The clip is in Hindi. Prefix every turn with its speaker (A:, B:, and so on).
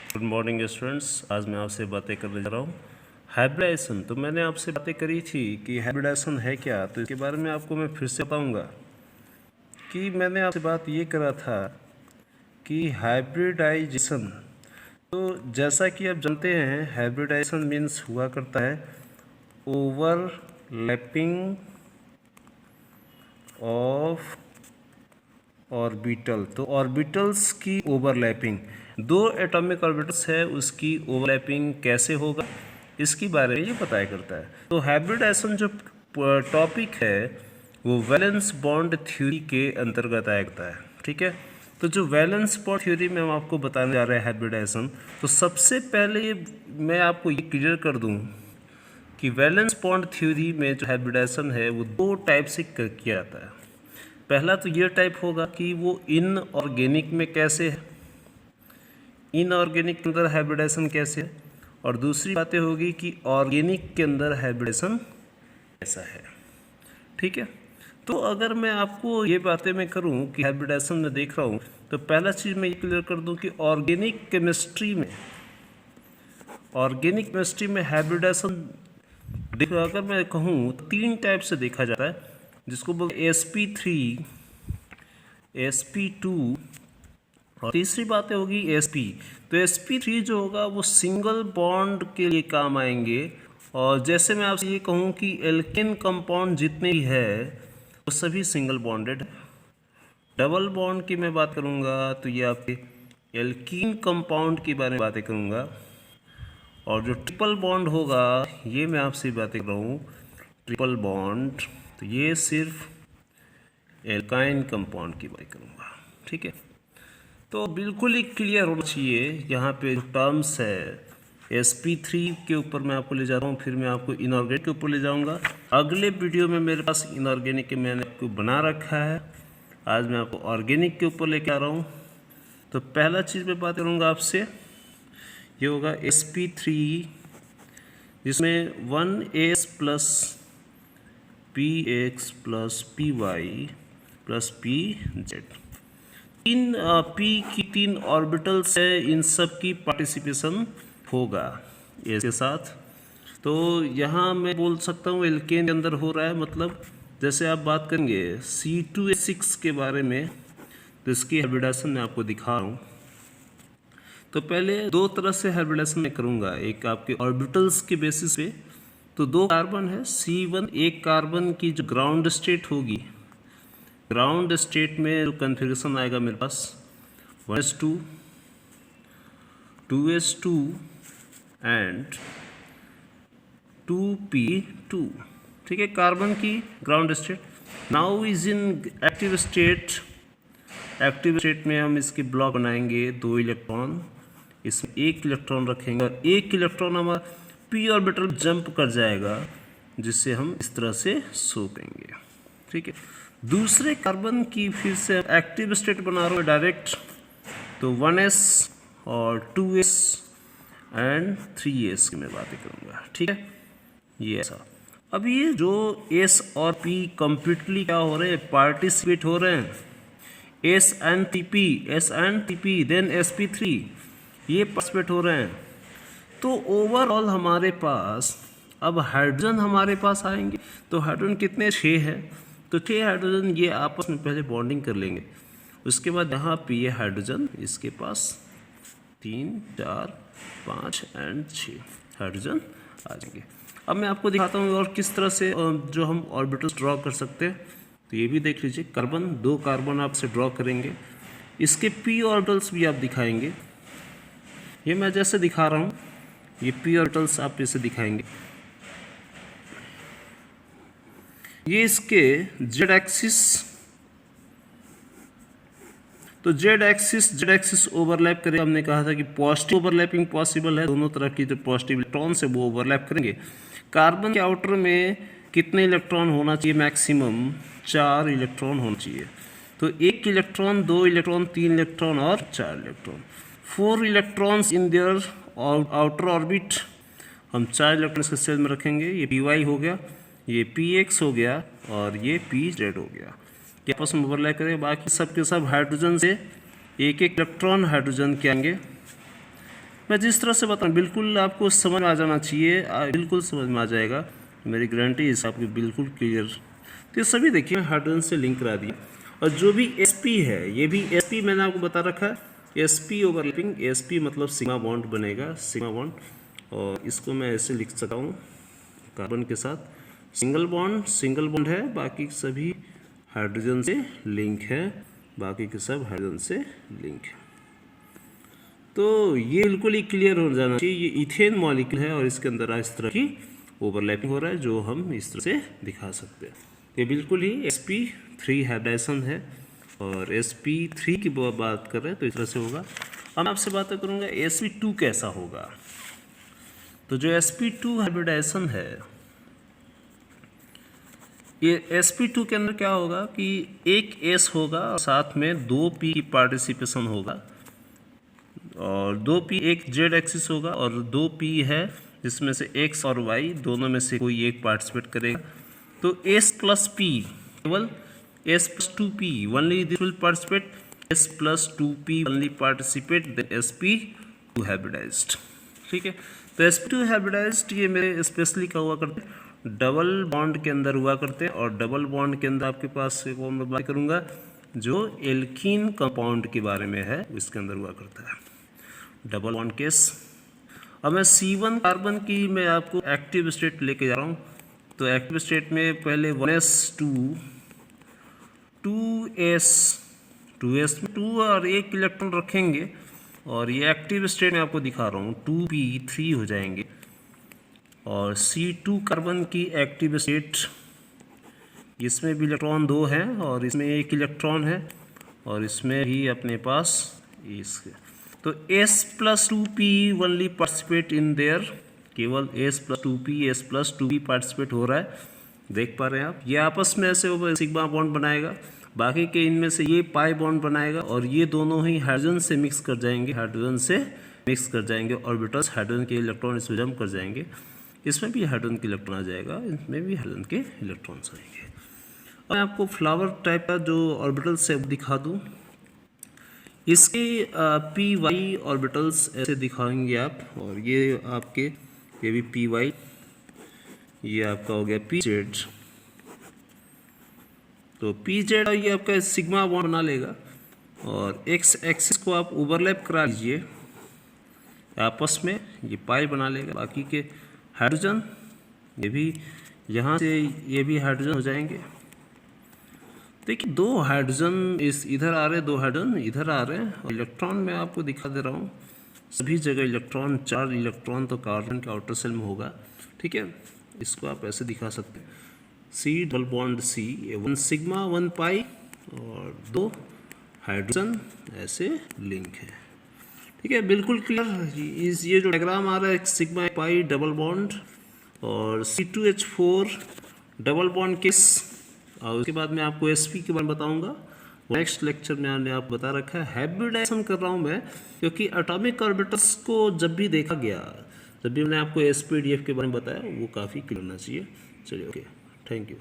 A: Good morning students. आज मैं आपसे बातें करने जा रहा हूँ हाइब्रिडाइजेशन। तो मैंने आपसे बातें करी थी कि हाइब्रिडाइजेशन है क्या, तो इसके बारे में आपको मैं फिर से बताऊँगा कि मैंने आपसे बात ये करा था कि हाइब्रिडाइजेशन, तो जैसा कि आप जानते हैं हाइब्रिडाइजेशन मीन्स हुआ करता है ओवरलैपिंग ऑफ ऑर्बिटल। तो ऑर्बिटल्स की ओवरलैपिंग, दो एटॉमिक ऑर्बिटल्स है उसकी ओवरलैपिंग कैसे होगा इसके बारे में ये बताया करता है। तो हाइब्रिडाइजेशन जो टॉपिक है वो वैलेंस बॉन्ड थ्योरी के अंतर्गत आता है। ठीक है, तो जो वैलेंस बॉन्ड थ्योरी में हम आपको बताने जा रहे हैं हाइब्रिडाइजेशन, तो सबसे पहले मैं आपको ये क्लियर कर दूं कि वैलेंस बॉन्ड थ्योरी में जो हाइब्रिडाइजेशन है वो दो टाइप से किया जाता है। पहला तो ये टाइप होगा कि वो इनऑर्गेनिक में कैसे है, इनऑर्गेनिक के अंदर हाइब्रिडाइजेशन कैसे है, और दूसरी बातें होगी कि ऑर्गेनिक के अंदर हाइब्रिडाइजेशन कैसा है। ठीक है, तो अगर मैं आपको ये बातें मैं करूं कि हाइब्रिडाइजेशन में देख रहा हूं, तो पहला चीज़ मैं ये क्लियर कर दूं कि ऑर्गेनिक केमिस्ट्री में हाइब्रिडाइजेशन देखो, अगर मैं कहूँ तो तीन टाइप से देखा जाता है, जिसको बोलते sp3, sp2 और तीसरी बात होगी sp। तो sp3 जो होगा वो सिंगल बॉन्ड के लिए काम आएंगे, और जैसे मैं आपसे ये कहूँ कि एल्केन कंपाउंड जितने भी है वो सभी सिंगल बॉन्डेड। डबल बॉन्ड की मैं बात करूँगा तो ये आपके एल्कीन कंपाउंड के बारे में बातें करूँगा, और जो ट्रिपल बॉन्ड होगा ये मैं आपसे बातें कर रहा हूँ ट्रिपल बॉन्ड, तो ये सिर्फ एल्काइन कंपाउंड की बात करूँगा। ठीक है, तो बिल्कुल ही क्लियर होना चाहिए। यहाँ पे जो टर्म्स है sp3 के ऊपर मैं आपको ले जा रहा हूँ, फिर मैं आपको इनऑर्गेनिक के ऊपर ले जाऊँगा। अगले वीडियो में मेरे पास इनऑर्गेनिक के मैंने आपको बना रखा है, आज मैं आपको ऑर्गेनिक के ऊपर लेके आ रहा हूँ। तो पहला चीज़ मैं बात करूँगा आपसे, ये होगा sp3 जिसमें 1s plus px plus py plus pz, तीन p की तीन ऑर्बिटल्स है, इन सब की पार्टिसिपेशन होगा इसके साथ। तो यहाँ मैं बोल सकता हूँ एल्केन के अंदर हो रहा है, मतलब जैसे आप बात करेंगे C2H6 के बारे में, तो इसकी हाइब्रिडाइजेशन मैं आपको दिखा रहा हूँ। तो पहले दो तरह से हाइब्रिडाइजेशन मैं करूँगा, एक आपके ऑर्बिटल्स के बेसिस पे। तो दो कार्बन है C1, एक कार्बन की जो ग्राउंड स्टेट होगी, ग्राउंड स्टेट में जो कन्फिग्रेशन आएगा मेरे पास 1s2, 2s2 एंड 2p2। ठीक है, कार्बन की ground state. Now is in active state. Active state में हम इसके ब्लॉक बनाएंगे, दो इलेक्ट्रॉन, इसमें एक इलेक्ट्रॉन रखेंगे और एक इलेक्ट्रॉन हमारा p ऑर्बिटल जंप कर जाएगा, जिससे हम इस तरह से शो करेंगे। ठीक है, दूसरे कार्बन की फिर से एक्टिव स्टेट बना रहा हूँ डायरेक्ट, तो 1s और 2s एंड 3s की मैं बातें करूँगा। ठीक है, ये ऐसा। अब ये जो s और p कंप्लीटली क्या हो रहे हैं, पार्टिसिपेट हो रहे हैं, s and tp then sp3 ये पार्टिसिपेट हो रहे हैं। तो ओवरऑल हमारे पास अब हाइड्रोजन हमारे पास आएंगे। तो हाइड्रोजन कितने, 6 है, तो 6 हाइड्रोजन ये आपस में पहले बॉन्डिंग कर लेंगे, उसके बाद यहाँ पे ये हाइड्रोजन इसके पास 3, 4, 5 एंड 6 हाइड्रोजन आ जाएंगे। अब मैं आपको दिखाता हूँ और किस तरह से जो हम ऑर्बिटल्स ड्रॉ कर सकते हैं। तो ये भी देख लीजिए, कार्बन, दो कार्बन आपसे ड्रॉ करेंगे, इसके p ऑर्बिटल्स भी आप दिखाएंगे। ये मैं जैसे दिखा रहा हूँ, ये p ऑर्बिटल्स आप इसे दिखाएंगे। ये इसके z एक्सिस, तो z एक्सिस ओवरलैप करेगा। हमने कहा था कि पॉजिटिव ओवरलैपिंग पॉसिबल है, दोनों तरफ की जो पॉजिटिव इलेक्ट्रॉन्स है वो ओवरलैप करेंगे। कार्बन के आउटर में कितने इलेक्ट्रॉन होना चाहिए, मैक्सिमम 4 इलेक्ट्रॉन होना चाहिए। तो 1 इलेक्ट्रॉन, 2 इलेक्ट्रॉन, 3 इलेक्ट्रॉन और 4 electron, 4 electrons in their outer orbit. हम 4 इलेक्ट्रॉन इसके सेल में रखेंगे। ये py हो गया, ये px हो गया और ये pz हो गया, कि आपस में ओवरलैप करेंगे। बाकी सब के सब हाइड्रोजन से एक एक इलेक्ट्रॉन हाइड्रोजन के आएंगे, मैं जिस तरह से बताऊँ बिल्कुल आपको समझ में आ जाना चाहिए, बिल्कुल समझ में आ जाएगा, मेरी गारंटी है आपकी बिल्कुल क्लियर। तो ये सभी देखिए हाइड्रोजन से लिंक करा दिया। और जो भी sp है, ये भी sp मैंने आपको बता रखा है, sp ओवरलैपिंग, sp मतलब सिग्मा बॉन्ड बनेगा, सिग्मा बॉन्ड। और इसको मैं ऐसे लिख सकता हूँ, कार्बन के साथ सिंगल बॉन्ड है, बाकी सभी हाइड्रोजन से लिंक है, बाकी के सब हाइड्रोजन से लिंक है। तो ये बिल्कुल ही क्लियर हो जाना चाहिए, ये इथेन मॉलिक्यूल है और इसके अंदर इस तरह की ओवरलैपिंग हो रहा है, जो हम इस तरह से दिखा सकते हैं। ये बिल्कुल ही sp3 हाइब्रिडाइजेशन है, और sp3 की बात कर रहे हैं तो इस तरह से होगा। अब मैं आपसे बात करूँगा sp2 कैसा होगा। तो जो sp2 हाइब्रिडाइजेशन है, ये sp2 के अंदर क्या होगा कि एक s होगा और साथ में 2p की पार्टिसिपेशन होगा, और 2p एक z एक्सिस होगा और 2p है जिसमें से x और y दोनों में से कोई एक पार्टिसिपेट करेगा। तो s प्लस p, केवल s plus 2p only this will participate, s plus 2p only participate, then sp2 hybridized. ठीक है, तो sp2 हाइब्रिडाइज्ड ये मेरे स्पेशली क्या हुआ करते हैं, डबल बॉन्ड के अंदर हुआ करते हैं। और डबल बॉन्ड के अंदर आपके पास वो मैं बात करूँगा जो एल्कीन कंपाउंड के बारे में है, इसके अंदर हुआ करता है डबल बॉन्ड केस। अब मैं C1 कार्बन की मैं आपको एक्टिव स्टेट लेके जा रहा हूँ। तो एक्टिव स्टेट में पहले 1s2 2s में 2 और 1 इलेक्ट्रॉन रखेंगे, और ये एक्टिव स्टेट में आपको दिखा रहा हूँ 2p3 हो जाएंगे। और C2 कार्बन की एक्टिव स्टेट, इसमें भी इलेक्ट्रॉन 2 हैं और इसमें 1 इलेक्ट्रॉन है, और इसमें भी अपने पास इसके, तो s plus 2p only participate in their, केवल s प्लस 2p पार्टिसिपेट हो रहा है, देख पा रहे हैं आप। ये आपस में ऐसे सिग्मा बॉन्ड बनाएगा, बाकी के इनमें से ये पाई बॉन्ड बनाएगा, और ये दोनों ही हाइड्रोजन से मिक्स कर जाएंगे, ऑर्बिटल्स हाइड्रोजन के इलेक्ट्रॉन इसमें जम्प कर जाएंगे, इसमें भी हाइड्रोजन के इलेक्ट्रॉन आ जाएगा, इसमें भी हाइड्रोजन के इलेक्ट्रॉन्स आएंगे। और मैं आपको फ्लावर टाइप का जो ऑर्बिटल्स है दिखा दूँ, इसके पी वाई ऑर्बिटल्स ऐसे दिखाएंगे आप, और ये आपके ये भी पी वाई, ये आपका हो गया पी जेड। तो पी जेड ये आपका सिग्मा बॉन्ड बना लेगा, और एक्स एक्सिस को आप ओवरलैप करा लीजिए आपस में, ये पाई बना लेगा। बाकी के हाइड्रोजन ये भी यहाँ से ये भी हाइड्रोजन हो जाएंगे। देखिए 2 हाइड्रोजन इधर आ रहे हैं, 2 हाइड्रोजन इधर आ रहे हैं, और इलेक्ट्रॉन मैं आपको दिखा दे रहा हूँ, सभी जगह इलेक्ट्रॉन, 4 इलेक्ट्रॉन तो कार्बन के आउटर सेल में होगा। ठीक है, इसको आप ऐसे दिखा सकते हैं, C double bond C, 1 sigma 1 पाई और 2 हाइड्रोजन ऐसे लिंक है। ठीक है, बिल्कुल क्लियर। ये जो डायग्राम आ रहा है, सिग्मा पाई डबल बॉन्ड और C2H4 डबल बॉन्ड किस, और उसके बाद मैं आपको sp के बारे में बताऊंगा। नेक्स्ट लेक्चर में मैंने आपको बता रखा है, हाइब्रिडाइजेशन कर रहा हूं मैं, क्योंकि एटॉमिक ऑर्बिटल्स को जब भी देखा गया, जब भी मैंने आपको sp df के बारे में बताया, वो काफ़ी क्लियर होना चाहिए। चलिए, ओके, थैंक यू।